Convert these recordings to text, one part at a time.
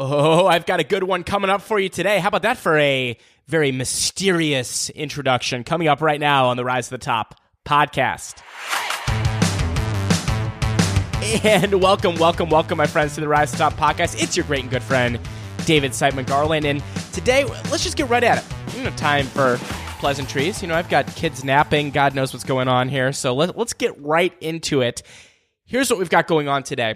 Oh, I've got a good one coming up for you today. How about that for a very mysterious introduction coming up right now on the Rise to the Top podcast. And welcome, my friends, to the Rise to the Top podcast. It's your great and good friend, David Siteman Garland. And today, let's just get right at it. No time for pleasantries. I've got kids napping. God knows what's going on here. So let's get right into it. Here's what we've got going on today.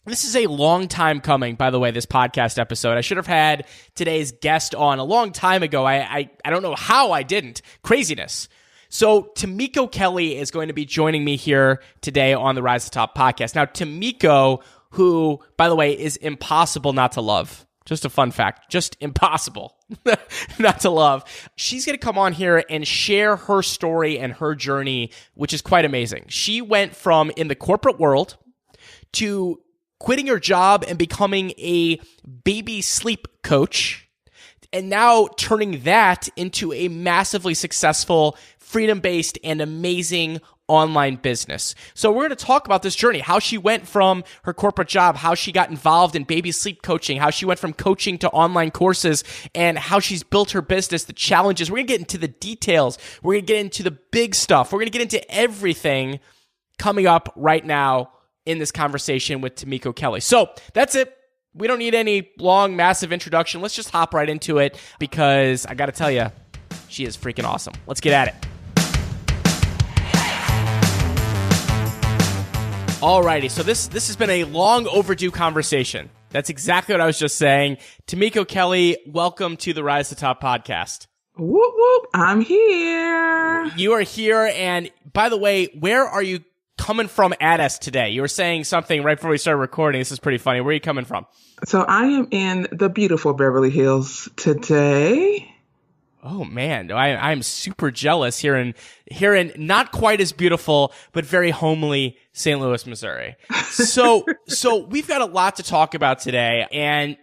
This is a long time coming, by the way, this podcast episode. I should have had today's guest on a long time ago. I don't know how I didn't. Craziness. So Tamiko Kelly is going to be joining me here today on the Rise to the Top podcast. Now, Tamiko, who, by the way, is impossible not to love. Just a fun fact. Just impossible not to love. She's going to come on here and share her story and her journey, which is quite amazing. She went from in the corporate world to quitting her job and becoming a baby sleep coach, and now turning that into a massively successful, freedom-based, and amazing online business. So we're going to talk about this journey, how she went from her corporate job, how she got involved in baby sleep coaching, how she went from coaching to online courses, and how she's built her business, the challenges. We're going to get into the details. We're going to get into the big stuff. We're going to get into everything coming up right now in this conversation with Tamiko Kelly. So that's it. We don't need any long, massive introduction. Let's just hop right into it because I got to tell you, she is freaking awesome. Let's get at it. Alrighty, so this has been a long overdue conversation. That's exactly what I was just saying. Tamiko Kelly, welcome to the Rise to the Top podcast. Whoop, whoop, I'm here. You are here, and by the way, where are you coming from at us today? You were saying something right before we started recording. This is pretty funny. Where are you coming from? So I am in the beautiful Beverly Hills today. Oh man, I'm super jealous here in not quite as beautiful, but very homely St. Louis, Missouri. So we've got a lot to talk about today, and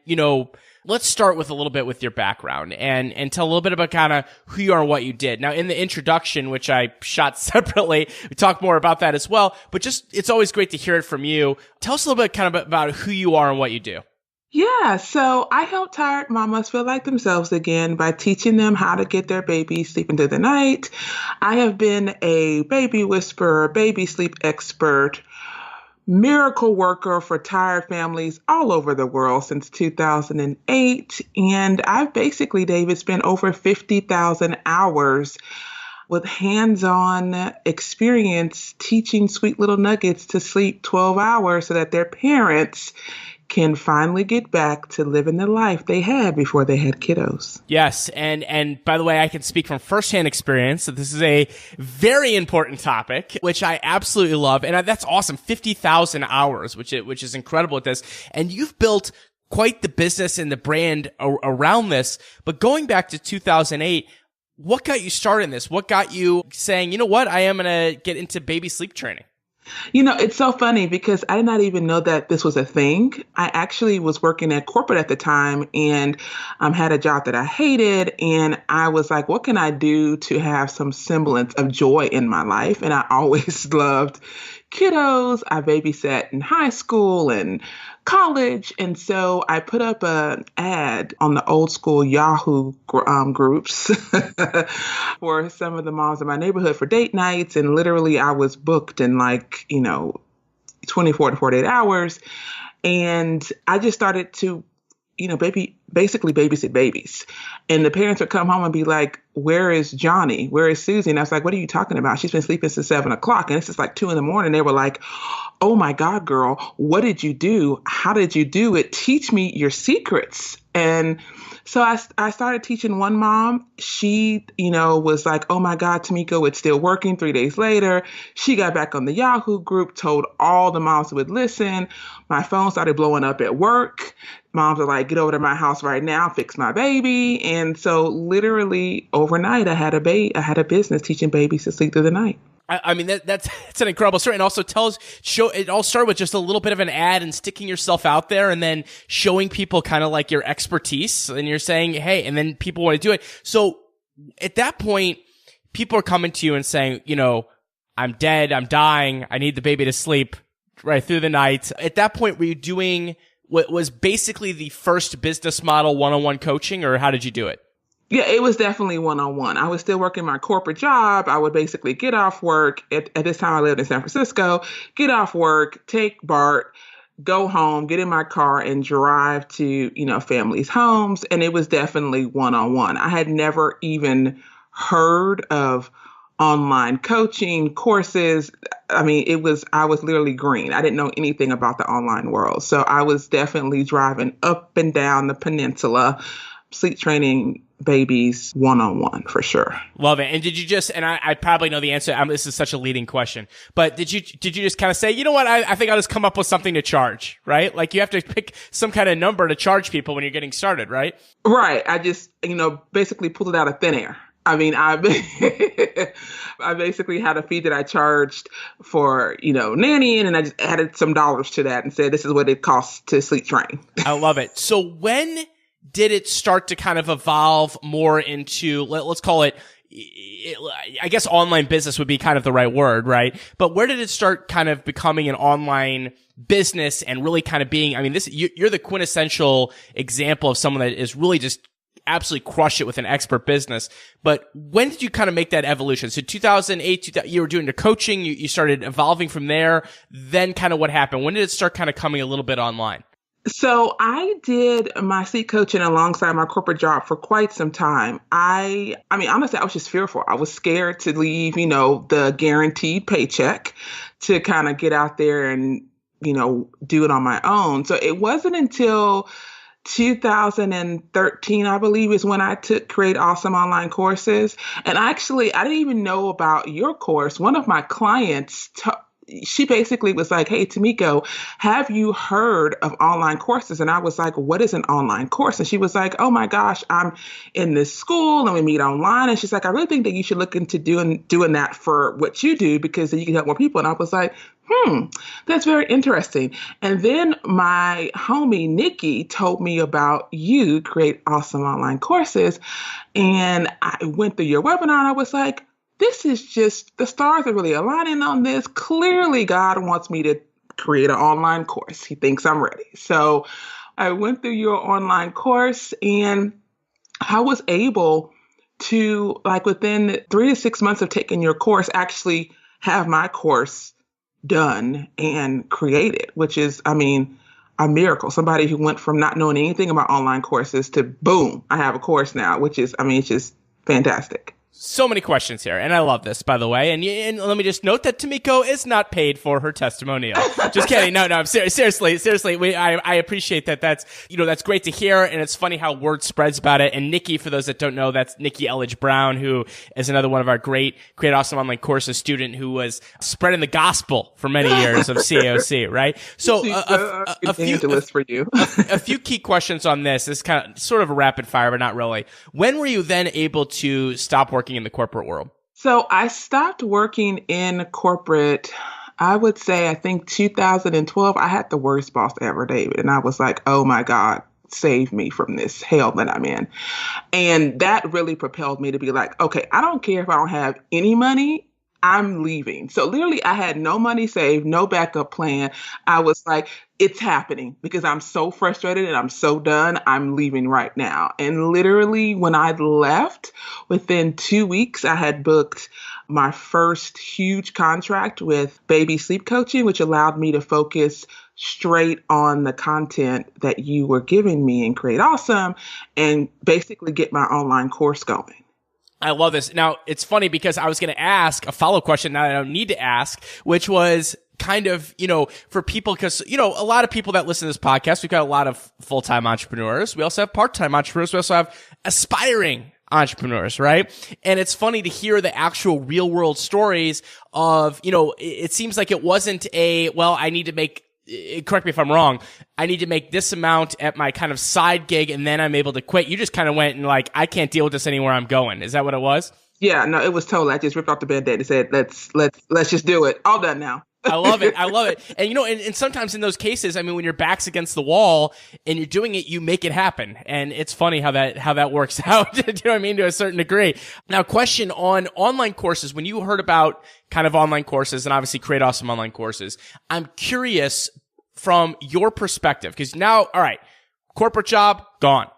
let's start with a little bit with your background and tell a little bit about kind of who you are and what you did. Now, in the introduction, which I shot separately, we talk more about that as well, but just, it's always great to hear it from you. Tell us a little bit kind of about who you are and what you do. Yeah, so I help tired mamas feel like themselves again by teaching them how to get their babies sleeping through the night. I have been a baby whisperer, baby sleep expert, miracle worker for tired families all over the world since 2008. And I've basically, David, spent over 50,000 hours with hands-on experience teaching sweet little nuggets to sleep 12 hours so that their parents can finally get back to living the life they had before they had kiddos. Yes, and by the way, I can speak from firsthand experience that this is a very important topic, which I absolutely love, and that's awesome. 50,000 hours, which is incredible at this, and you've built quite the business and the brand around this. But going back to 2008, what got you started in this? What got you saying, you know what, I am going to get into baby sleep training? It's so funny because I did not even know that this was a thing. I actually was working at corporate at the time and had a job that I hated. And I was like, what can I do to have some semblance of joy in my life? And I always loved kiddos. I babysat in high school and college. And so I put up an ad on the old school Yahoo groups for some of the moms in my neighborhood for date nights. And literally I was booked in 24 to 48 hours. And I just started to, basically babysit babies. And the parents would come home and be like, where is Johnny? Where is Susie? And I was like, what are you talking about? She's been sleeping since 7 o'clock. And it's just like 2 a.m. They were like, oh my God, girl, what did you do? How did you do it? Teach me your secrets. And so I started teaching one mom. She, was like, oh my God, Tamiko, it's still working. 3 days later, she got back on the Yahoo group, told all the moms who would listen. My phone started blowing up at work. Moms are like, get over to my house right now, fix my baby. And so literally overnight, I had a business teaching babies to sleep through the night. I mean, that's an incredible story. And also it all started with just a little bit of an ad and sticking yourself out there and then showing people kind of like your expertise. And you're saying, hey, and then people want to do it. So at that point, people are coming to you and saying, I'm dead, I'm dying, I need the baby to sleep right through the night. At that point, were you doing was basically the first business model one-on-one coaching, or how did you do it? Yeah, it was definitely one-on-one. I was still working my corporate job. I would basically get off work. At this time, I lived in San Francisco, get off work, take BART, go home, get in my car and drive to, families' homes. And it was definitely one-on-one. I had never even heard of online coaching courses. I was literally green. I didn't know anything about the online world. So I was definitely driving up and down the peninsula, sleep training babies one-on-one for sure. Love it. And did you just, and I probably know the answer. This is such a leading question, but did you just kind of say, you know what? I think I'll just come up with something to charge, right? Like you have to pick some kind of number to charge people when you're getting started, right? Right. I just, basically pulled it out of thin air. I basically had a fee that I charged for, nannying, and I just added some dollars to that and said, this is what it costs to sleep train. I love it. So when did it start to kind of evolve more into, let's call it, I guess online business would be kind of the right word, right? But where did it start kind of becoming an online business and really kind of being, you're the quintessential example of someone that is really just absolutely crush it with an expert business. But when did you kind of make that evolution? So 2008, you were doing the coaching, you started evolving from there. Then kind of what happened? When did it start kind of coming a little bit online? So I did my sleep coaching alongside my corporate job for quite some time. Honestly, I was just fearful. I was scared to leave, the guaranteed paycheck to kind of get out there and, do it on my own. So it wasn't until 2013, I believe, is when I took Create Awesome online courses. And actually, I didn't even know about your course. One of my clients she basically was like, hey, Tamiko, have you heard of online courses? And I was like, what is an online course? And she was like, oh my gosh, I'm in this school and we meet online. And she's like, I really think that you should look into doing that for what you do, because then you can help more people. And I was like, that's very interesting. And then my homie, Nikki, told me about you Create Awesome online courses. And I went through your webinar and I was like, this is just, the stars are really aligning on this. Clearly, God wants me to create an online course. He thinks I'm ready. So I went through your online course and I was able to, within 3 to 6 months of taking your course, actually have my course done and created, which is, a miracle. Somebody who went from not knowing anything about online courses to boom, I have a course now, which is, it's just fantastic. So many questions here, and I love this, by the way. And let me just note that Tamiko is not paid for her testimonial. Just kidding. No, seriously. I appreciate that. That's great to hear, and it's funny how word spreads about it. And Nikki, for those that don't know, that's Nikki Elledge Brown, who is another one of our great Create Awesome online courses student who was spreading the gospel for many years of CAOC, right? So a few key questions on this. This is kind of sort of a rapid fire, but not really. When were you then able to stop working in the corporate world? So I stopped working in corporate, I would say, I think 2012. I had the worst boss ever, David. And I was like, oh my God, save me from this hell that I'm in. And that really propelled me to be like, okay, I don't care if I don't have any money, I'm leaving. So literally I had no money saved, no backup plan. I was like, it's happening because I'm so frustrated and I'm so done. I'm leaving right now. And literally when I left, within 2 weeks, I had booked my first huge contract with Baby Sleep Coaching, which allowed me to focus straight on the content that you were giving me and Create Awesome and basically get my online course going. I love this. Now, it's funny because I was going to ask a follow-up question that I don't need to ask, which was kind of, for people, because, a lot of people that listen to this podcast, we've got a lot of full-time entrepreneurs. We also have part-time entrepreneurs. We also have aspiring entrepreneurs, right? And it's funny to hear the actual real-world stories of, it seems like it wasn't I need to make, correct me if I'm wrong, I need to make this amount at my kind of side gig and then I'm able to quit. You just kind of went and I can't deal with this anymore. I'm going. Is that what it was? Yeah, no, it was totally. I just ripped off the Band-Aid and said, let's just do it. All done now. I love it. And and sometimes in those cases, when your back's against the wall and you're doing it, you make it happen. And it's funny how that works out. Do you know what I mean? To a certain degree. Now, question on online courses. When you heard about kind of online courses and obviously Create Awesome online courses, I'm curious from your perspective, because now, all right, corporate job, gone.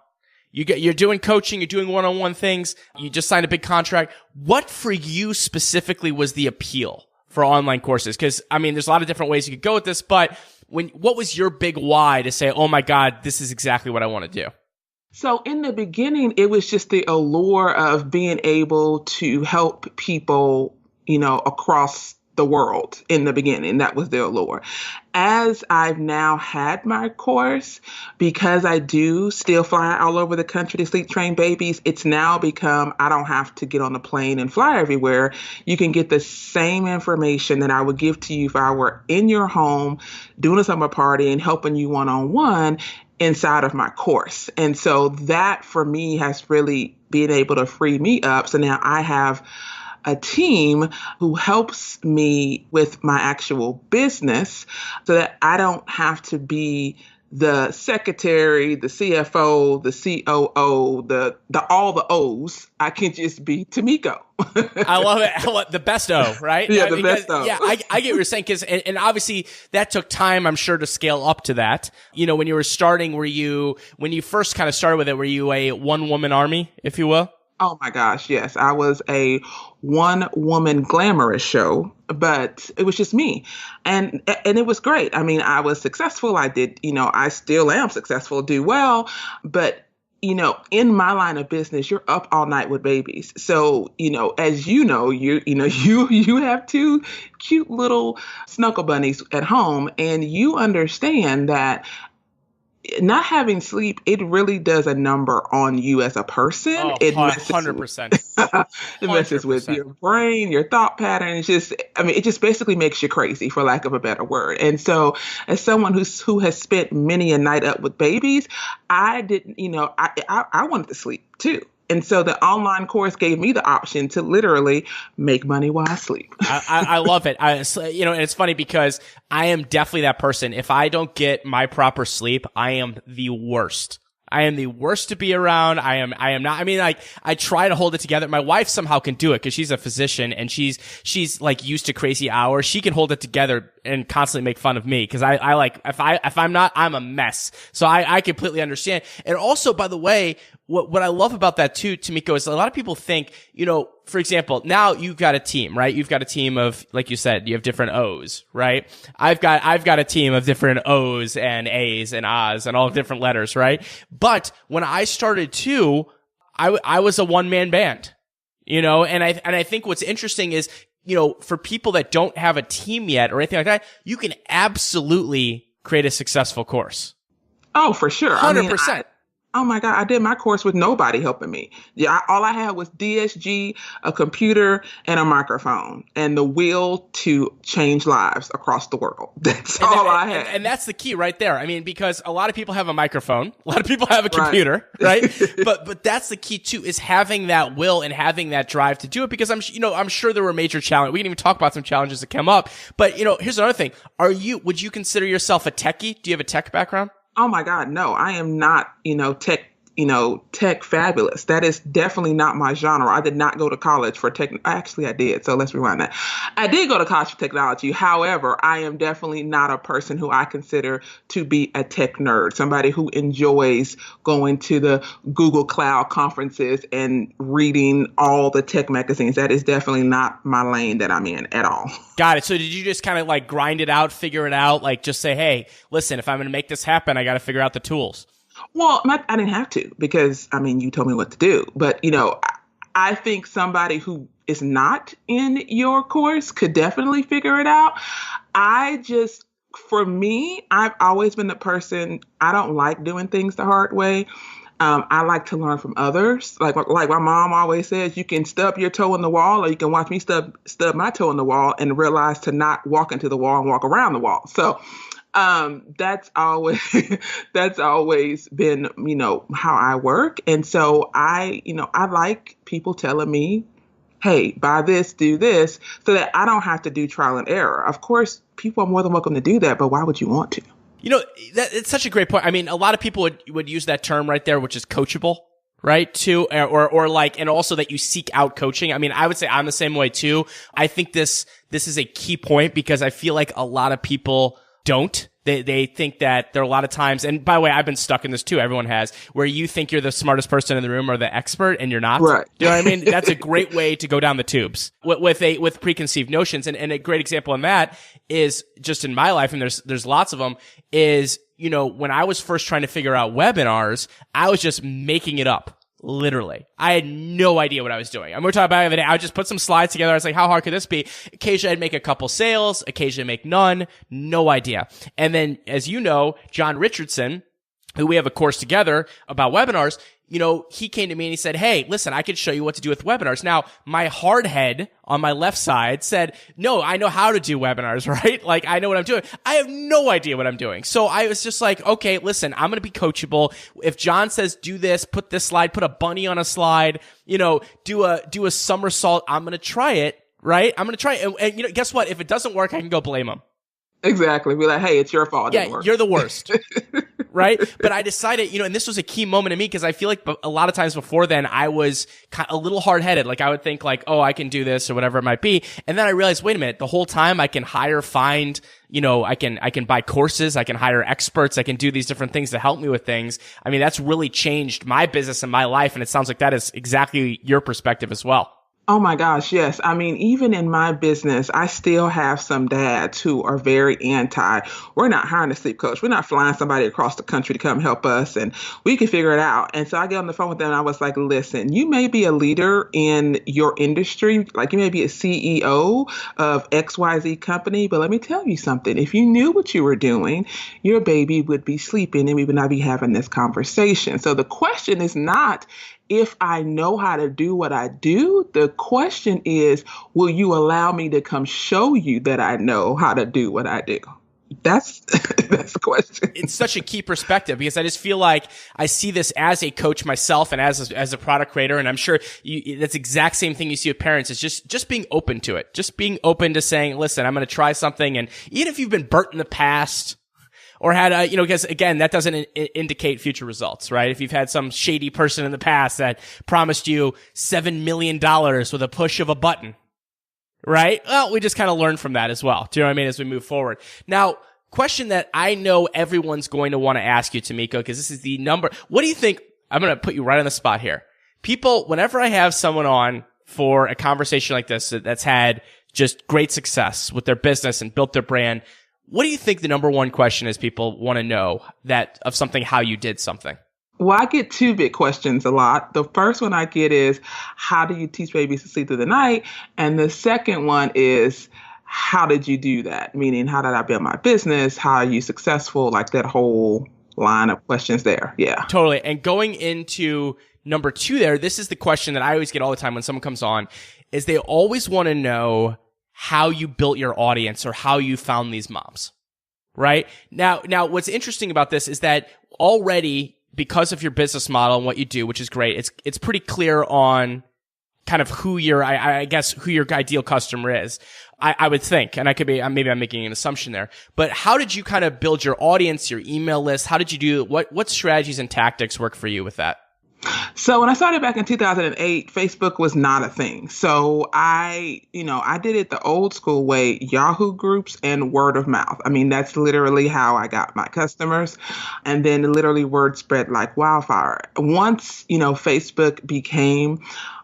You're doing coaching, you're doing one-on-one things, you just signed a big contract. What for you specifically was the appeal for online courses? Because, I mean, there's a lot of different ways you could go with this, but what was your big why to say, oh my God, this is exactly what I want to do? So in the beginning, it was just the allure of being able to help people, across the world in the beginning. That was the allure. As I've now had my course, because I do still fly all over the country to sleep train babies, it's now become, I don't have to get on a plane and fly everywhere. You can get the same information that I would give to you if I were in your home doing a summer party and helping you one-on-one inside of my course. And so that for me has really been able to free me up. So now I have a team who helps me with my actual business so that I don't have to be the secretary, the CFO, the COO, the all the O's. I can just be Tamiko. I love it. I love the best O, right? Yeah, the best O. Yeah, I get what you're saying. And obviously that took time, I'm sure, to scale up to that. When you were starting, when you first kind of started with it, were you a one-woman army, if you will? Oh my gosh, yes. I was a one-woman glamorous show, but it was just me. And it was great. I mean, I was successful. I did, I still am successful, do well. But, in my line of business, you're up all night with babies. So, as you have two cute little snuggle bunnies at home, and you understand that not having sleep, it really does a number on you as a person. Oh, it 100%. It messes with your brain, your thought pattern. It just basically makes you crazy, for lack of a better word. And so as someone who has spent many a night up with babies, I didn't, I wanted to sleep too. And so the online course gave me the option to literally make money while I sleep. I love it. And it's funny because I am definitely that person. If I don't get my proper sleep, I am the worst. I am the worst to be around. I am not. I mean, I try to hold it together. My wife somehow can do it because she's a physician and she's like used to crazy hours. She can hold it together and constantly make fun of me because I like, if I'm not, I'm a mess. So I completely understand. And also, by the way, what I love about that too, Tamiko, is a lot of people think, for example, now you've got a team, right? You've got a team of, like you said, you have different O's, right? I've got a team of different O's and A's and A's and all different letters, right? But when I started too, I was a one-man band, and I think what's interesting is, for people that don't have a team yet or anything like that, you can absolutely create a successful course. Oh, for sure. 100%. Oh my God, I did my course with nobody helping me. Yeah, all I had was DSG, a computer, and a microphone, and the will to change lives across the world. That's all I had. And that's the key right there. I mean, because a lot of people have a microphone, a lot of people have a computer, right? But that's the key too, is having that will and having that drive to do it. Because I'm sure there were major challenges. We can even talk about some challenges that come up. But here's another thing: would you consider yourself a techie? Do you have a tech background? Oh my God, no, I am not, tech fabulous. That is definitely not my genre. I did not go to college for tech. Actually, I did. So let's rewind that. I did go to college for technology. However, I am definitely not a person who I consider to be a tech nerd, somebody who enjoys going to the Google Cloud conferences and reading all the tech magazines. That is definitely not my lane that I'm in at all. Got it. So did you just kind of like grind it out, figure it out, like just say, hey, listen, if I'm going to make this happen, I got to figure out the tools? Well, I didn't have to because, you told me what to do. But, I think somebody who is not in your course could definitely figure it out. For me, I've always been the person, I don't like doing things the hard way. I like to learn from others. Like my mom always says, you can stub your toe in the wall or you can watch me stub my toe in the wall and realize to not walk into the wall and walk around the wall. So that's always been, how I work. And so I like people telling me, hey, buy this, do this, so that I don't have to do trial and error. Of course, people are more than welcome to do that, but why would you want to? It's such a great point. I mean, a lot of people would use that term right there, which is coachable, right? Too, or like, and also that you seek out coaching. I mean, I would say I'm the same way too. I think this is a key point because I feel like a lot of people don't. They think that there are a lot of times, and by the way, I've been stuck in this too. Everyone has, where you think you're the smartest person in the room or the expert, and you're not. Right. You know what I mean? That's a great way to go down the tubes with preconceived notions. And a great example of that is just in my life, and there's lots of them, is, you know, when I was first trying to figure out webinars, I was just making it up. Literally. I had no idea what I was doing. And we're talking about it the other day. I would just put some slides together. I was like, how hard could this be? Occasionally I'd make a couple sales, occasionally make none. No idea. And then, as you know, John Richardson, who we have a course together about webinars, you know, he came to me and he said, hey, listen, I could show you what to do with webinars. Now, my hard head on my left side said, no, I know how to do webinars, right? Like, I know what I'm doing. I have no idea what I'm doing. So I was just like, okay, listen, I'm going to be coachable. If John says, do this, put this slide, put a bunny on a slide, you know, do a somersault, I'm going to try it, right? I'm going to try it. And, you know, guess what? If it doesn't work, I can go blame him. Exactly. Be like, hey, it's your fault. Yeah, you're the worst. Right? But I decided, you know, and this was a key moment in me because I feel like a lot of times before then I was kind of a little hard-headed. Like I would think like, oh, I can do this or whatever it might be. And then I realized, wait a minute, the whole time I can find, you know, I can buy courses, I can hire experts, I can do these different things to help me with things. I mean, that's really changed my business and my life. And it sounds like that is exactly your perspective as well. Oh my gosh, yes. I mean, even in my business, I still have some dads who are very anti. We're not hiring a sleep coach. We're not flying somebody across the country to come help us, and we can figure it out. And so I get on the phone with them and I was like, listen, you may be a leader in your industry, like you may be a CEO of XYZ company, but let me tell you something. If you knew what you were doing, your baby would be sleeping and we would not be having this conversation. So the question is not if I know how to do what I do. The question is, will you allow me to come show you that I know how to do what I do? That's the question. It's such a key perspective because I just feel like I see this as a coach myself and as a product creator. And I'm sure that's the exact same thing you see with parents. Is just being open to it, just being open to saying, listen, I'm going to try something. And even if you've been burnt in the past, or had you know, because again, that doesn't indicate future results, right? If you've had some shady person in the past that promised you $7 million with a push of a button, right? Well, we just kind of learn from that as well. Do you know what I mean? As we move forward. Now, question that I know everyone's going to want to ask you, Tamiko, because this is the number. What do you think? I'm going to put you right on the spot here. People, whenever I have someone on for a conversation like this that's had just great success with their business and built their brand, what do you think the number one question is people want to know that of something, how you did something? Well, I get two big questions a lot. The first one I get is, how do you teach babies to sleep through the night? And the second one is, how did you do that? Meaning, how did I build my business? How are you successful? Like that whole line of questions there. Yeah. Totally. And going into number two there, this is the question that I always get all the time when someone comes on, is they always want to know how you built your audience or how you found these moms, right? Now, what's interesting about this is that already, because of your business model and what you do, which is great, it's pretty clear on kind of who your, I guess, who your ideal customer is. I would think, and maybe I'm making an assumption there, but how did you kind of build your audience, your email list? How did you do, what strategies and tactics work for you with that? So when I started back in 2008, Facebook was not a thing. So I did it the old school way, Yahoo groups and word of mouth. I mean, that's literally how I got my customers. And then literally word spread like wildfire. Once, Facebook became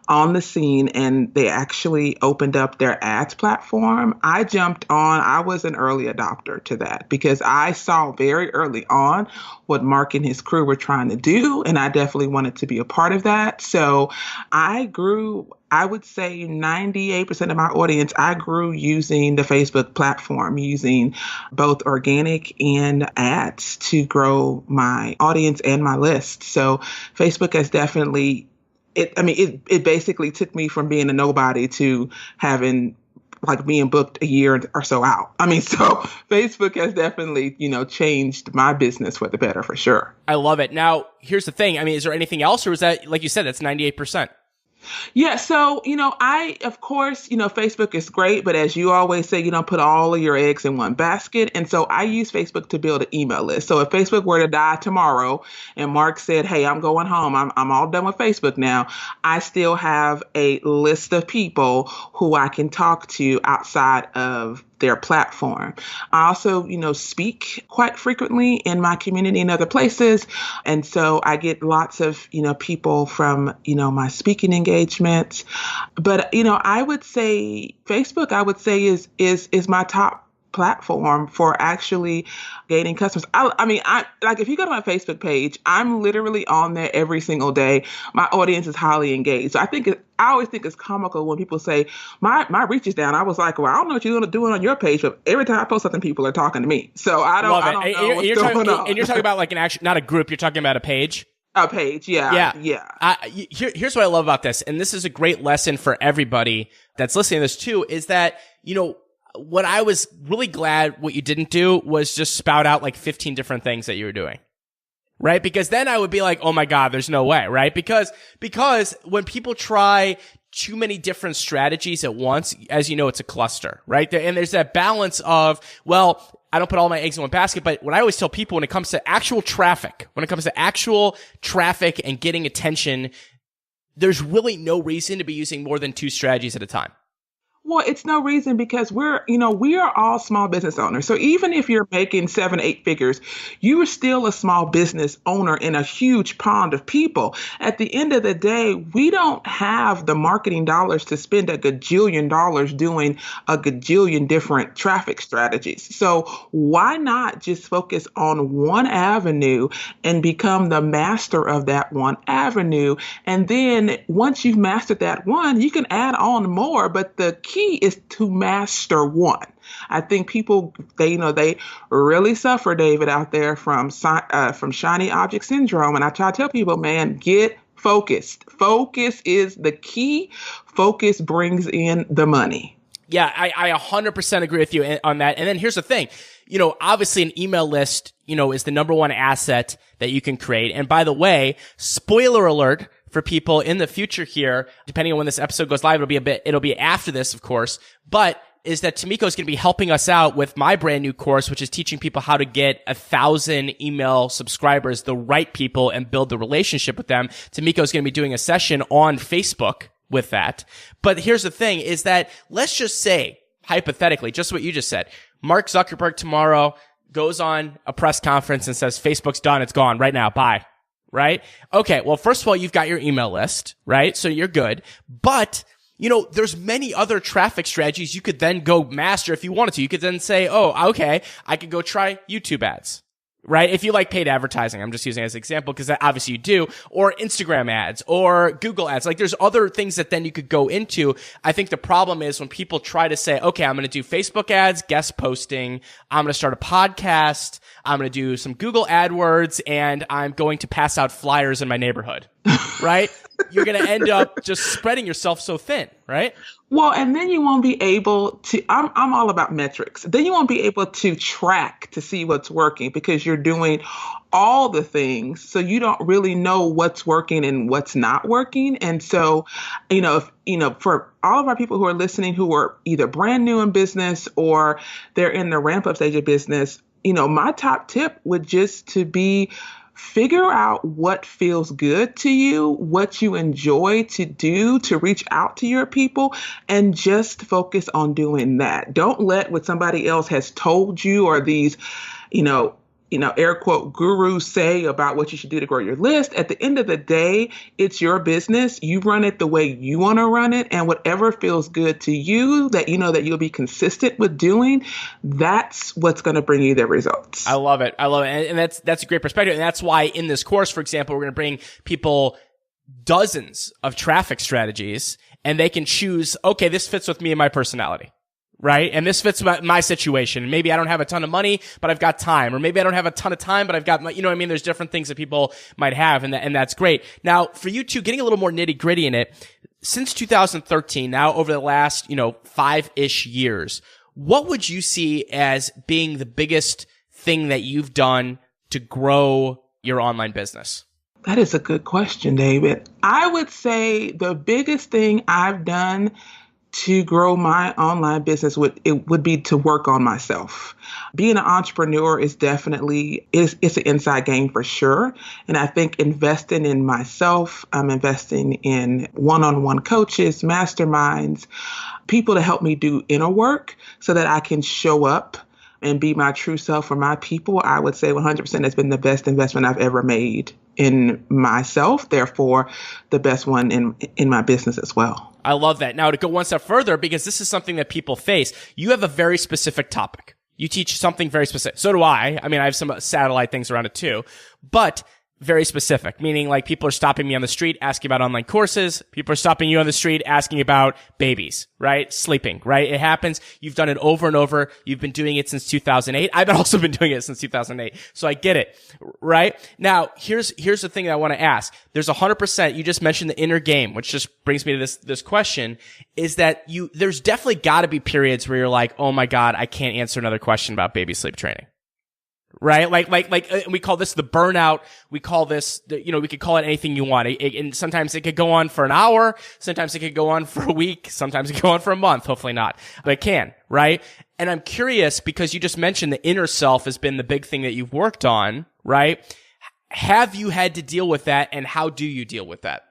on the scene and they actually opened up their ads platform, I jumped on. I was an early adopter to that because I saw very early on what Mark and his crew were trying to do. And I definitely wanted to be a part of that. So I grew, I would say 98% of my audience, I grew using the Facebook platform, using both organic and ads to grow my audience and my list. So Facebook has definitely it basically took me from being a nobody to having being booked a year or so out. I mean, so Facebook has definitely, changed my business for the better, for sure. I love it. Now, here's the thing. I mean, is there anything else, or is that, like you said, that's 98%? Yeah. So, of course, Facebook is great, but as you always say, you don't put all of your eggs in one basket. And so I use Facebook to build an email list. So if Facebook were to die tomorrow and Mark said, hey, I'm going home, I'm all done with Facebook now, I still have a list of people who I can talk to outside of their platform. I also, speak quite frequently in my community and other places. And so I get lots of, people from, my speaking engagements. But, I would say Facebook, is my top platform for actually gaining customers. I like if you go to my Facebook page, I'm literally on there every single day. My audience is highly engaged. So I always think it's comical when people say my reach is down. I was like, well, I don't know what you're going to do on your page, but every time I post something, people are talking to me. So I don't know what's going on. And you're talking about like an action, not a group. You're talking about a page. A page, yeah. Here's what I love about this, and this is a great lesson for everybody that's listening to this too, is that, what I was really glad what you didn't do was just spout out like 15 different things that you were doing. Right? Because then I would be like, oh my God, there's no way, right? Because when people try too many different strategies at once, as you know, it's a cluster, right? And there's that balance of, well, I don't put all my eggs in one basket, but what I always tell people when it comes to actual traffic and getting attention, there's really no reason to be using more than 2 strategies at a time. Well, it's no reason because we are all small business owners. So even if you're making 7, 8 figures, you are still a small business owner in a huge pond of people. At the end of the day, we don't have the marketing dollars to spend a gajillion dollars doing a gajillion different traffic strategies. So why not just focus on one avenue and become the master of that one avenue? And then once you've mastered that one, you can add on more, but the key is to master one. I think people, they really suffer, David, out there from shiny object syndrome. And I try to tell people, man, get focused. Focus is the key. Focus brings in the money. Yeah, I 100% agree with you on that. And then here's the thing. Obviously an email list, is the number one asset that you can create. And by the way, spoiler alert, for people in the future here, depending on when this episode goes live, it'll be after this, of course, but is that Tamiko is going to be helping us out with my brand new course, which is teaching people how to get 1,000 email subscribers, the right people, and build the relationship with them. Tamiko is going to be doing a session on Facebook with that. But here's the thing is that let's just say, hypothetically, just what you just said, Mark Zuckerberg tomorrow goes on a press conference and says, Facebook's done. It's gone right now. Bye. Right? Okay. Well, first of all, you've got your email list, right? So you're good. But, there's many other traffic strategies you could then go master if you wanted to. You could then say, oh, okay, I could go try YouTube ads. Right? If you like paid advertising, I'm just using it as an example because obviously you do, or Instagram ads or Google ads. Like there's other things that then you could go into. I think the problem is when people try to say, okay, I'm going to do Facebook ads, guest posting. I'm going to start a podcast. I'm going to do some Google AdWords and I'm going to pass out flyers in my neighborhood. Right? You're going to end up just spreading yourself so thin, right? Well, and then you won't be able to, I'm all about metrics. Then you won't be able to track to see what's working because you're doing all the things. So you don't really know what's working and what's not working. And so, for all of our people who are listening, who are either brand new in business or they're in the ramp up stage of business, my top tip would just to be figure out what feels good to you, what you enjoy to do to reach out to your people, and just focus on doing that. Don't let what somebody else has told you or these, air quote gurus say about what you should do to grow your list. At the end of the day, it's your business. You run it the way you want to run it, and whatever feels good to you that that you'll be consistent with doing, that's what's going to bring you the results. I love it. And that's a great perspective. And that's why in this course, for example, we're going to bring people dozens of traffic strategies and they can choose, okay, this fits with me and my personality. Right? And this fits my situation. Maybe I don't have a ton of money, but I've got time. Or maybe I don't have a ton of time, but I've got, there's different things that people might have, and that's great. Now, for you two, getting a little more nitty gritty in it, since 2013, now over the last, 5-ish years, what would you see as being the biggest thing that you've done to grow your online business? That is a good question, David. I would say the biggest thing I've done to grow my online business would be to work on myself. Being an entrepreneur is definitely, it's an inside game for sure. And I think investing in myself, I'm investing in one-on-one coaches, masterminds, people to help me do inner work so that I can show up and be my true self for my people, I would say 100% has been the best investment I've ever made in myself, therefore the best one in my business as well. I love that. Now, to go one step further, because this is something that people face, you have a very specific topic. You teach something very specific. So do I. I mean, I have some satellite things around it too, but very specific, meaning like people are stopping me on the street asking about online courses. People are stopping you on the street asking about babies, right? Sleeping, right? It happens. You've done it over and over. You've been doing it since 2008. I've also been doing it since 2008. So I get it, right? Now, here's the thing that I want to ask. There's 100%, you just mentioned the inner game, which just brings me to this question, is that there's definitely got to be periods where you're like, oh my God, I can't answer another question about baby sleep training. Right? Like, we call this the burnout. We call this, we could call it anything you want. And sometimes it could go on for an hour. Sometimes it could go on for a week. Sometimes it could go on for a month. Hopefully not, but it can, right? And I'm curious because you just mentioned the inner self has been the big thing that you've worked on, right? Have you had to deal with that, and how do you deal with that?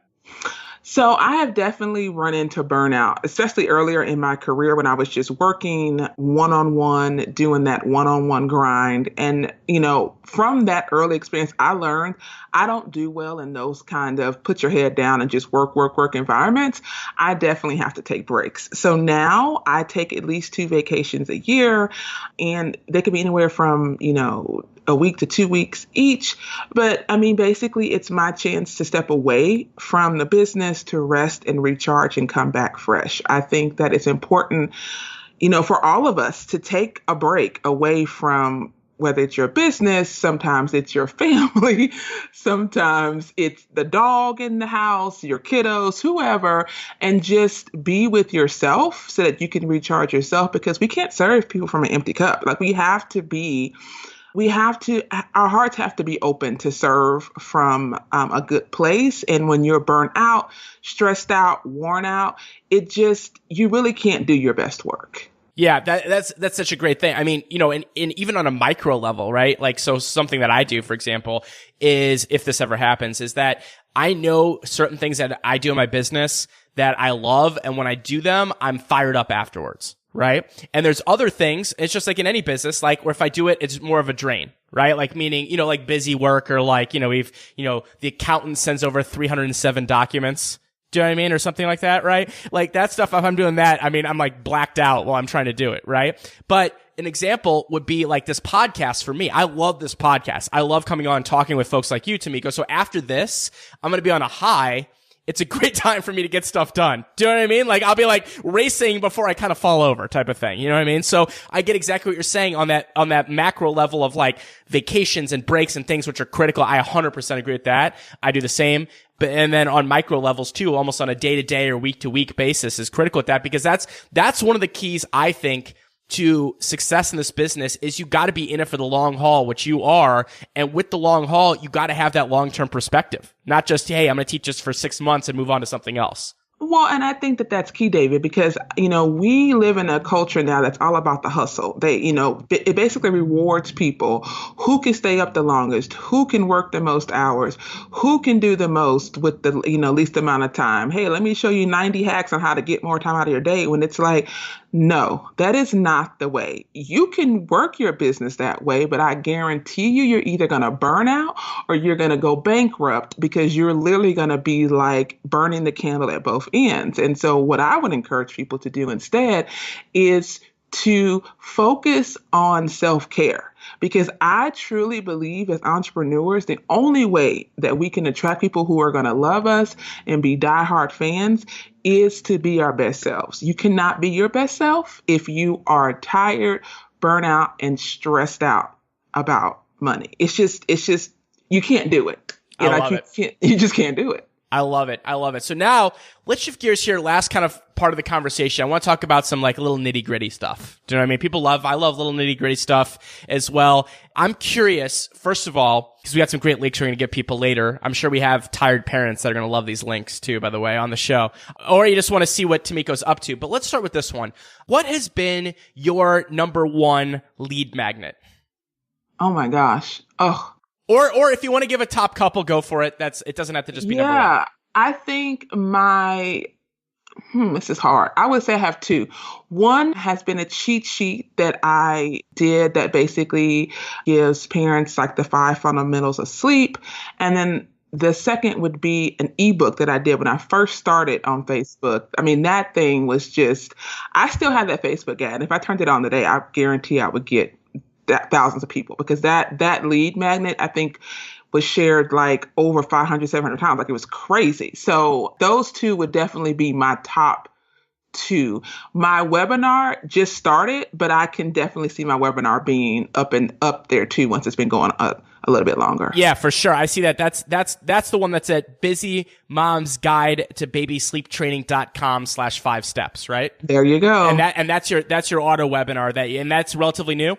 So I have definitely run into burnout, especially earlier in my career when I was just working one-on-one, doing that one-on-one grind. And, from that early experience, I learned I don't do well in those kind of put your head down and just work environments. I definitely have to take breaks. So now I take at least 2 vacations a year, and they could be anywhere from, a week to 2 weeks each. But I mean, basically, it's my chance to step away from the business to rest and recharge and come back fresh. I think that it's important, for all of us to take a break away from whether it's your business, sometimes it's your family, sometimes it's the dog in the house, your kiddos, whoever, and just be with yourself so that you can recharge yourself, because we can't serve people from an empty cup. Like our hearts have to be open to serve from a good place. And when you're burnt out, stressed out, worn out, you really can't do your best work. Yeah, that's such a great thing. I mean, and even on a micro level, right? Like, so something that I do, for example, is if this ever happens, is that I know certain things that I do in my business that I love. And when I do them, I'm fired up afterwards. Right? And there's other things. It's just like in any business, like where if I do it, it's more of a drain, right? Like meaning, like busy work, or like, the accountant sends over 307 documents. Do you know what I mean? Or something like that, right? Like that stuff, if I'm doing that, I mean, I'm like blacked out while I'm trying to do it, right? But an example would be like this podcast for me. I love this podcast. I love coming on and talking with folks like you, Tamiko. So after this, I'm going to be on a high. It's a great time for me to get stuff done. Do you know what I mean? Like I'll be like racing before I kind of fall over type of thing. You know what I mean? So I get exactly what you're saying on that macro level of like vacations and breaks and things which are critical. I 100% agree with that. I do the same. And then on micro levels too, almost on a day-to-day or week-to-week basis is critical with that, because that's one of the keys, I think, to success in this business is you got to be in it for the long haul, which you are. And with the long haul, you got to have that long-term perspective, not just, hey, I'm going to teach this for 6 months and move on to something else. Well, and I think that that's key, David, because, we live in a culture now that's all about the hustle. It basically rewards people who can stay up the longest, who can work the most hours, who can do the most with the, least amount of time. Hey, let me show you 90 hacks on how to get more time out of your day, when it's like, no, that is not the way. You can work your business that way, but I guarantee you're either going to burn out or you're going to go bankrupt, because you're literally going to be like burning the candle at both ends. And so what I would encourage people to do instead is to focus on self-care. Because I truly believe as entrepreneurs, the only way that we can attract people who are going to love us and be diehard fans is to be our best selves. You cannot be your best self if you are tired, burnt out, and stressed out about money. It's just, you can't do it. You just can't do it. I love it. So now let's shift gears here. Last kind of part of the conversation. I want to talk about some like little nitty gritty stuff. Do you know what I mean? I love little nitty gritty stuff as well. I'm curious, first of all, because we got some great links we're going to give people later. I'm sure we have tired parents that are going to love these links too, by the way, on the show. Or you just want to see what Tamiko's up to. But let's start with this one. What has been your number one lead magnet? Oh my gosh. Oh. Or if you want to give a top couple, go for it. It doesn't have to just be number one. I think my This is hard. I would say I have two. One has been a cheat sheet that I did that basically gives parents like the 5 fundamentals of sleep. And then the second would be an ebook that I did when I first started on Facebook. I mean, that thing was just, I still have that Facebook ad. If I turned it on today, I guarantee I would get thousands of people, because that lead magnet, I think, was shared like over 500, 700 times. Like, it was crazy. So those two would definitely be my top two. My webinar just started, but I can definitely see my webinar being up there too once it's been going up a little bit longer. Yeah, for sure. I see that. That's the one that's at Busy Mom's Guide to BabySleepTraining.com/5 steps, right? There you go. And that's your auto webinar and that's relatively new?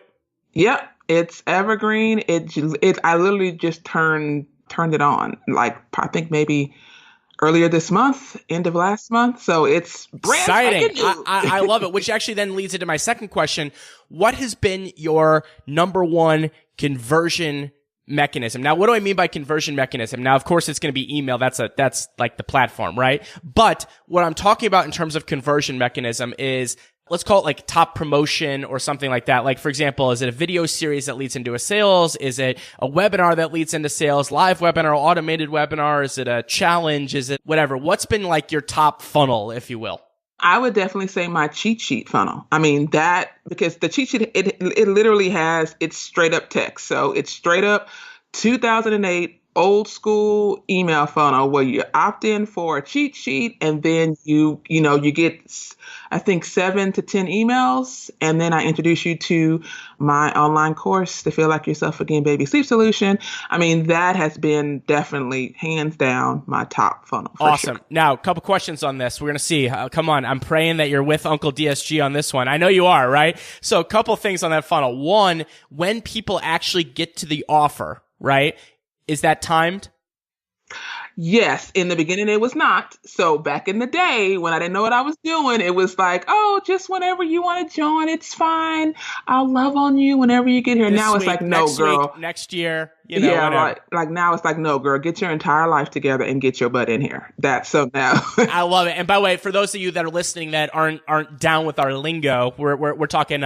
Yep. It's evergreen. I literally just turned it on, like, I think maybe earlier this month, end of last month. So it's brand exciting. new. I love it, which actually then leads into my second question. What has been your number one conversion mechanism? Now, what do I mean by conversion mechanism? Now, of course, it's going to be email. That's like the platform, right? But what I'm talking about in terms of conversion mechanism is, let's call it like top promotion or something like that. Like, for example, is it a video series that leads into a sales? Is it a webinar that leads into sales? Live webinar, automated webinar? Is it a challenge? Is it whatever? What's been like your top funnel, if you will? I would definitely say my cheat sheet funnel. I mean, because the cheat sheet, it literally it's straight up text. So it's straight up 2008 old school email funnel where you opt in for a cheat sheet, and then you get, I think, 7 to 10 emails. And then I introduce you to my online course, to Feel Like Yourself Again, Baby Sleep Solution. I mean, that has been definitely hands down my top funnel. Awesome. Sure. Now, a couple questions on this. We're going to see. Come on. I'm praying that you're with Uncle DSG on this one. I know you are, right? So a couple things on that funnel. One, when people actually get to the offer, right? Is that timed? Yes. In the beginning, it was not. So back in the day when I didn't know what I was doing, it was like, oh, just whenever you want to join, it's fine. I'll love on you whenever you get here. This now week, it's like, no, girl. Week, next year, yeah, whatever. like now it's like, no, girl, get your entire life together and get your butt in here. That's so now. I love it. And by the way, for those of you that are listening that aren't down with our lingo, we're talking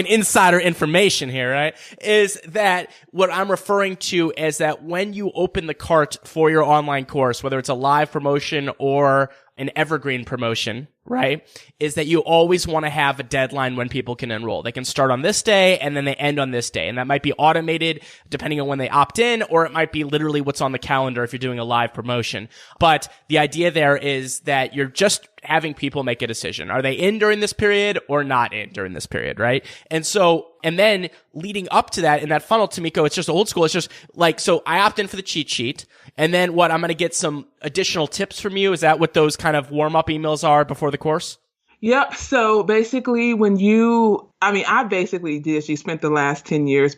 insider information here, right? Is that what I'm referring to is that when you open the cart for your online course, whether it's a live promotion or an evergreen promotion, right, is that you always want to have a deadline when people can enroll. They can start on this day and then they end on this day. And that might be automated depending on when they opt in, or it might be literally what's on the calendar if you're doing a live promotion. But the idea there is that you're just having people make a decision. Are they in during this period or not in during this period, right? And then leading up to that in that funnel, Tamiko, it's just old school. It's just like, so I opt in for the cheat sheet. And then I'm going to get some additional tips from you. Is that what those kind of warm-up emails are before the course? Yep. So basically I basically did. She spent the last 10 years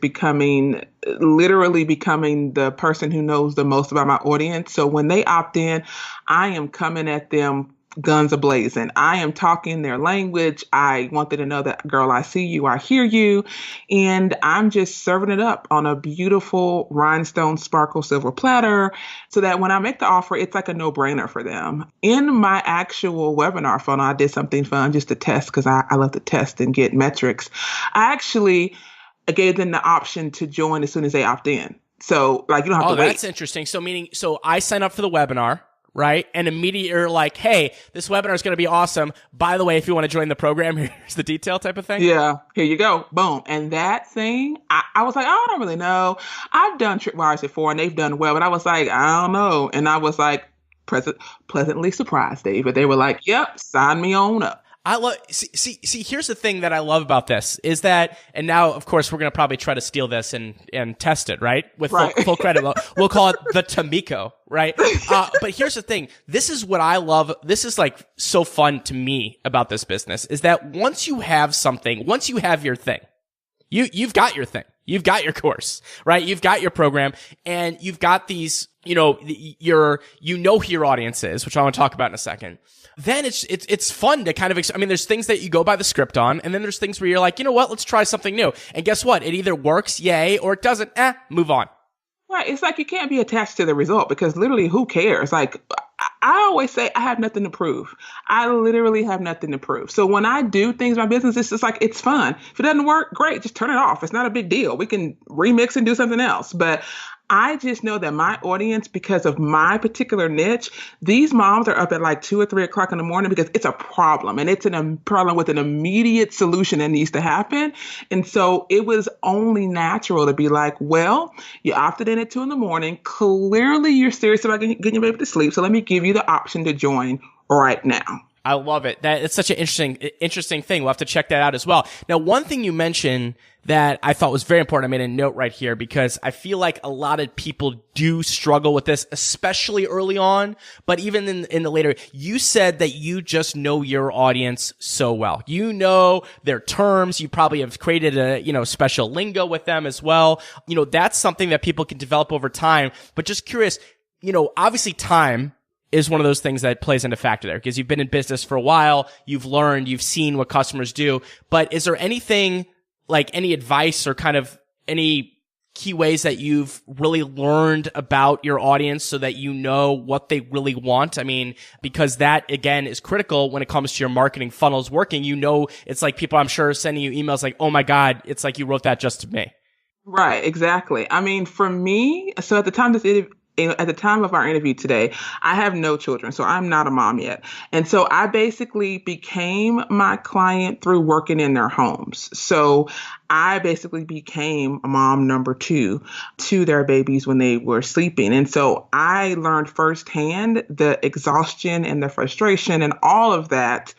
literally becoming the person who knows the most about my audience. So when they opt in, I am coming at them guns a-blazing. I am talking their language. I want them to know that, girl, I see you, I hear you. And I'm just serving it up on a beautiful rhinestone sparkle silver platter so that when I make the offer, it's like a no-brainer for them. In my actual webinar funnel, I did something fun just to test, because I love to test and get metrics. I actually gave them the option to join as soon as they opt in. So like, you don't have to wait. Oh, that's interesting. So I sign up for the webinar, right? And immediately you're like, hey, this webinar is going to be awesome. By the way, if you want to join the program, here's the detail type of thing. Yeah. Here you go. Boom. And that thing, I was like, oh, I don't really know. I've done tripwires before and they've done well, but I was like, I don't know. And I was like, pleasantly surprised, David. They were like, yep, sign me on up. See, here's the thing that I love about this is that, and now, of course, we're going to probably try to steal this and test it, right? With full credit. We'll call it the Tamiko, right? But here's the thing. This is what I love. This is like so fun to me about this business is that once you have your thing, you've got your thing. You've got your course, right? You've got your program and you've got these, who your audience is, which I want to talk about in a second. Then it's fun to kind of, there's things that you go by the script on, and then there's things where you're like, you know what, let's try something new. And guess what? It either works, yay, or it doesn't, move on. Right. It's like you can't be attached to the result because literally who cares? Like, I always say I have nothing to prove. I literally have nothing to prove. So when I do things in my business, it's just like, it's fun. If it doesn't work, great, just turn it off. It's not a big deal. We can remix and do something else. But I just know that my audience, because of my particular niche, these moms are up at like 2 or 3 o'clock in the morning because it's a problem, and it's a problem with an immediate solution that needs to happen. And so it was only natural to be like, well, you opted in at 2 in the morning. Clearly you're serious about getting your baby to sleep. So let me give you the option to join right now. I love it. It's such an interesting thing. We'll have to check that out as well. Now, one thing you mentioned that I thought was very important, I made a note right here because I feel like a lot of people do struggle with this, especially early on, but even in the later, you said that you just know your audience so well. You know their terms. You probably have created a, special lingo with them as well. That's something that people can develop over time, but just curious, obviously time is one of those things that plays into factor there because you've been in business for a while, you've learned, you've seen what customers do. But is there anything like any advice or kind of any key ways that you've really learned about your audience so that you know what they really want? I mean, because that again is critical when it comes to your marketing funnels working. It's like people I'm sure sending you emails like, oh my God, it's like you wrote that just to me. Right, exactly. I mean, for me, so at the time of our interview today, I have no children, so I'm not a mom yet. And so I basically became my client through working in their homes. So I basically became a mom number 2 to their babies when they were sleeping. And so I learned firsthand the exhaustion and the frustration and all of that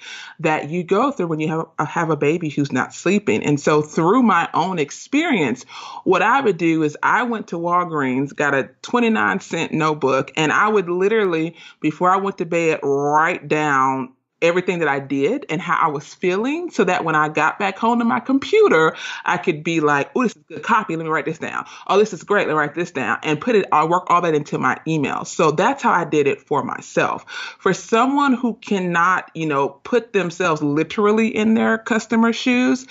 you go through when you have a baby who's not sleeping. And so through my own experience, what I would do is I went to Walgreens, got a 29-cent notebook, and I would literally, before I went to bed, write down everything that I did and how I was feeling so that when I got back home to my computer, I could be like, oh, this is good copy. Let me write this down. Oh, this is great. Let me write this down and I'll work all that into my email. So that's how I did it for myself. For someone who cannot, put themselves literally in their customer's shoes,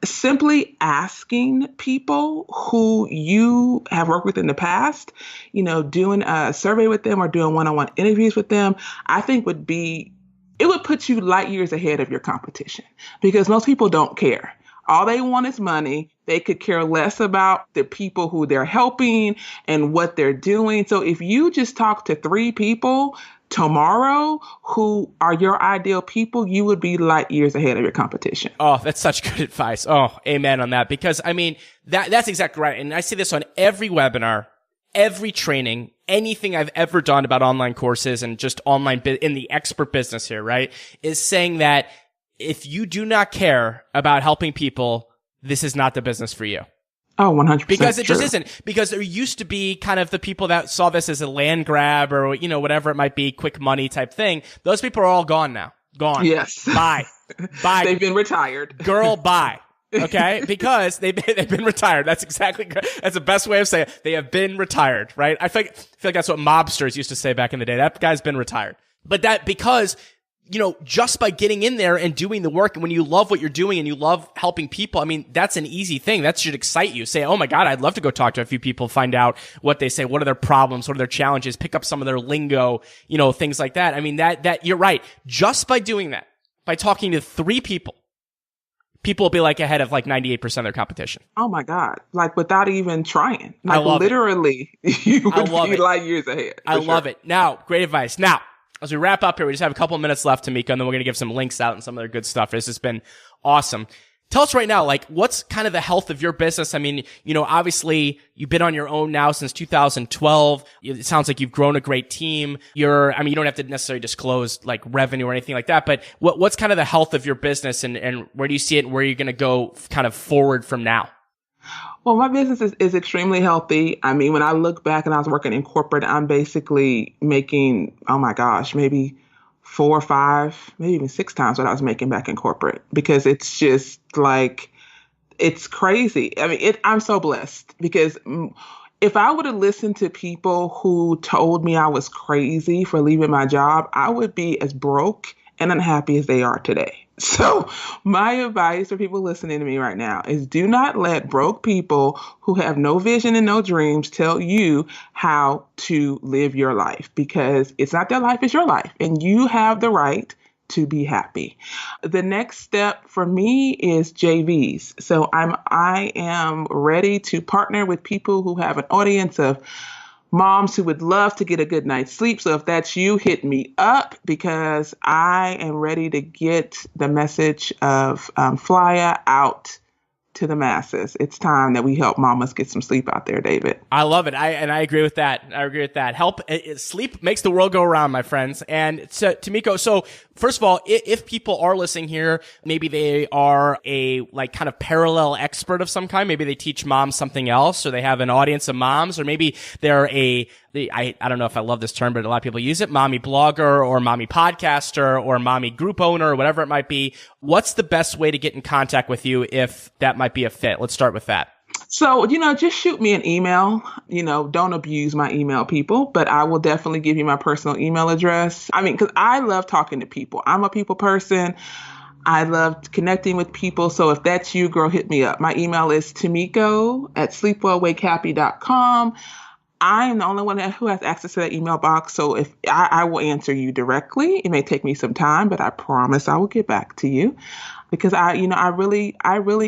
simply asking people who you have worked with in the past, doing a survey with them or doing one-on-one interviews with them, I think it would put you light years ahead of your competition because most people don't care. All they want is money. They could care less about the people who they're helping and what they're doing. So if you just talk to 3 people tomorrow who are your ideal people, you would be light years ahead of your competition. Oh, that's such good advice. Oh, amen on that. Because I mean, that's exactly right. And I see this on every webinar, every training, anything I've ever done about online courses and just online in the expert business here, right, is saying that if you do not care about helping people, this is not the business for you. Oh, 100%. Because it just isn't. Because there used to be kind of the people that saw this as a land grab or, whatever it might be, quick money type thing. Those people are all gone now. Gone. Yes. Bye. Bye. They've been retired. Girl, bye. Okay, because they've been retired. That's the best way of saying it. They have been retired, right? I feel like that's what mobsters used to say back in the day. That guy's been retired. But that because, just by getting in there and doing the work, and when you love what you're doing and you love helping people, I mean, that's an easy thing. That should excite you. Say, oh my God, I'd love to go talk to a few people, find out what they say, what are their problems, what are their challenges, pick up some of their lingo, things like that. I mean, that you're right. Just by doing that, by talking to 3 people will be like ahead of like 98% of their competition. Oh my God. Like without even trying. I love literally, you would be like years ahead. I love it. Now, great advice. Now, as we wrap up here, we just have a couple of minutes left, Tamiko, and then we're going to give some links out and some other good stuff. This has been awesome. Tell us right now, like, what's kind of the health of your business? I mean, obviously you've been on your own now since 2012. It sounds like you've grown a great team. You don't have to necessarily disclose like revenue or anything like that, but what's kind of the health of your business and where do you see it and where are you going to go kind of forward from now? Well, my business is extremely healthy. I mean, when I look back and I was working in corporate, I'm basically making, oh my gosh, maybe 4 or 5, maybe even 6 times what I was making back in corporate because it's just like, it's crazy. I mean, I'm so blessed because if I would have listened to people who told me I was crazy for leaving my job, I would be as broke and unhappy as they are today. So my advice for people listening to me right now is do not let broke people who have no vision and no dreams tell you how to live your life, because it's not their life, it's your life, and you have the right to be happy. The next step for me is JVs. So I am ready to partner with people who have an audience of moms who would love to get a good night's sleep. So if that's you, hit me up, because I am ready to get the message of Flya out to the masses. It's time that we help mamas get some sleep out there, David. I love it. I agree with that. Sleep makes the world go around, my friends. And so, Tamiko, so first of all, if people are listening here, maybe they are a kind of parallel expert of some kind. Maybe they teach moms something else, or they have an audience of moms, or maybe they're I don't know if I love this term, but a lot of people use it, mommy blogger or mommy podcaster or mommy group owner or whatever it might be. What's the best way to get in contact with you if that might be a fit? Let's start with that. So, just shoot me an email. Don't abuse my email, people, but I will definitely give you my personal email address. Because I love talking to people. I'm a people person. I love connecting with people. So if that's you, girl, hit me up. My email is Tamiko@sleepwellwakehappy.com. I'm the only one who has access to that email box. So if I will answer you directly, it may take me some time, but I promise I will get back to you, because I really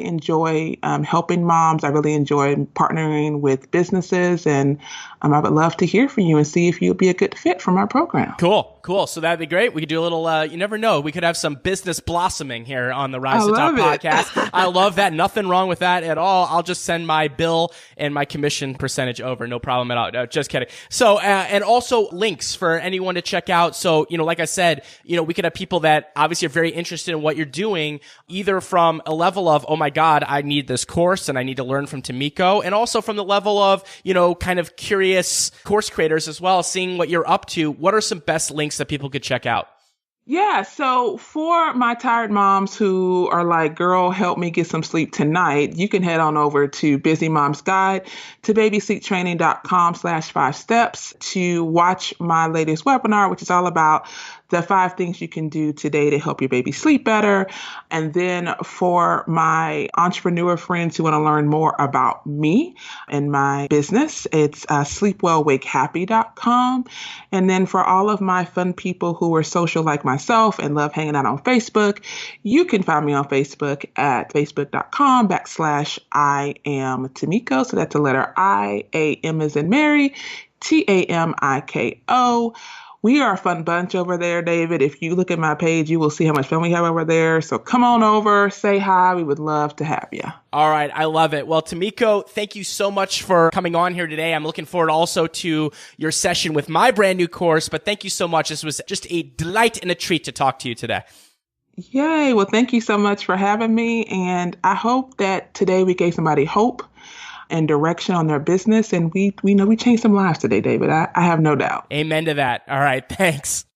enjoy helping moms. I really enjoy partnering with businesses, and I would love to hear from you and see if you'd be a good fit for my program. Cool. So that'd be great. We could do a little, you never know, we could have some business blossoming here on the Rise to Top podcast. I love that. Nothing wrong with that at all. I'll just send my bill and my commission percentage over. No problem at all. No, just kidding. So, and also links for anyone to check out. So, like I said, we could have people that obviously are very interested in what you're doing, either from a level of, oh my God, I need this course and I need to learn from Tamiko, and also from the level of, kind of curious course creators as well, seeing what you're up to. What are some best links that people could check out? Yeah. So for my tired moms who are like, girl, help me get some sleep tonight, you can head on over to Busy Mom's Guide to babysleeptraining.com/5 steps to watch my latest webinar, which is all about the 5 things you can do today to help your baby sleep better. And then for my entrepreneur friends who want to learn more about me and my business, it's sleepwellwakehappy.com. And then for all of my fun people who are social like myself and love hanging out on Facebook, you can find me on Facebook at facebook.com/I am Tamiko. So that's the letter I, A M as in Mary, Tamiko. We are a fun bunch over there, David. If you look at my page, you will see how much fun we have over there. So come on over, say hi. We would love to have you. All right. I love it. Well, Tamiko, thank you so much for coming on here today. I'm looking forward also to your session with my brand new course, but thank you so much. This was just a delight and a treat to talk to you today. Yay. Well, thank you so much for having me. And I hope that today we gave somebody hope and direction on their business. And we changed some lives today, David. I have no doubt. Amen to that. All right. Thanks.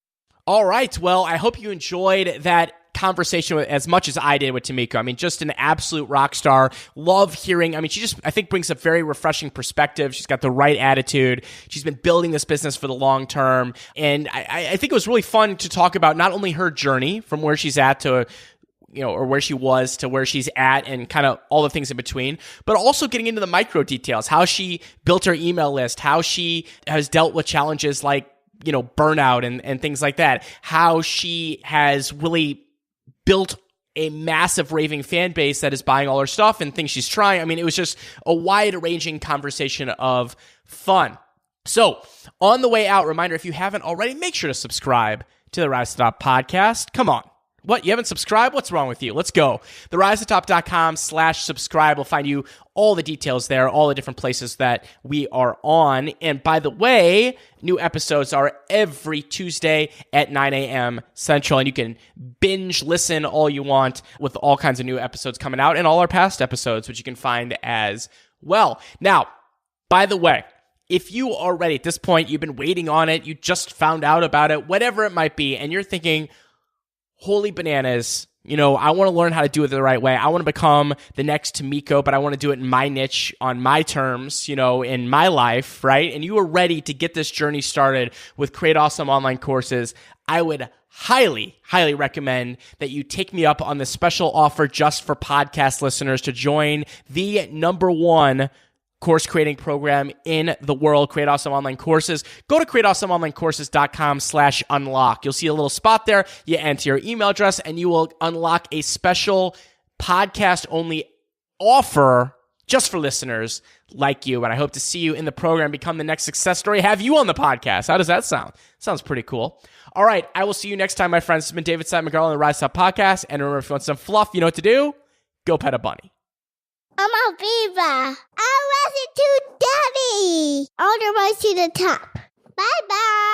All right. Well, I hope you enjoyed that conversation as much as I did with Tamiko. Just an absolute rock star. Love hearing. She just, I think, brings a very refreshing perspective. She's got the right attitude. She's been building this business for the long term. And I think it was really fun to talk about not only her journey from where she's at to or where she was to where she's at, and kind of all the things in between, but also getting into the micro details, how she built her email list, how she has dealt with challenges like, burnout and things like that, how she has really built a massive raving fan base that is buying all her stuff and things she's trying. It was just a wide-ranging conversation of fun. So on the way out, reminder, if you haven't already, make sure to subscribe to the Rise to Top podcast. Come on. What? You haven't subscribed? What's wrong with you? Let's go. TheRiseToTop.com/subscribe will find you all the details there, all the different places that we are on. And by the way, new episodes are every Tuesday at 9 a.m. Central, and you can binge listen all you want with all kinds of new episodes coming out and all our past episodes, which you can find as well. Now, by the way, if you already at this point, you've been waiting on it, you just found out about it, whatever it might be, and you're thinking, holy bananas, I want to learn how to do it the right way. I want to become the next Tamiko, but I want to do it in my niche, on my terms, in my life, right? And you are ready to get this journey started with Create Awesome online courses, I would highly, highly recommend that you take me up on the special offer just for podcast listeners to join the #1 course creating program in the world, Create Awesome Online Courses. Go to createawesomeonlinecourses.com/unlock. You'll see a little spot there. You enter your email address and you will unlock a special podcast only offer just for listeners like you. And I hope to see you in the program, become the next success story, have you on the podcast. How does that sound? Sounds pretty cool. All right. I will see you next time, my friends. This has been David Simon Garland on the Rise Up Podcast. And remember, if you want some fluff, you know what to do. Go pet a bunny. I'm a beaver. I was it to Daddy. All the way to the top. Bye-bye.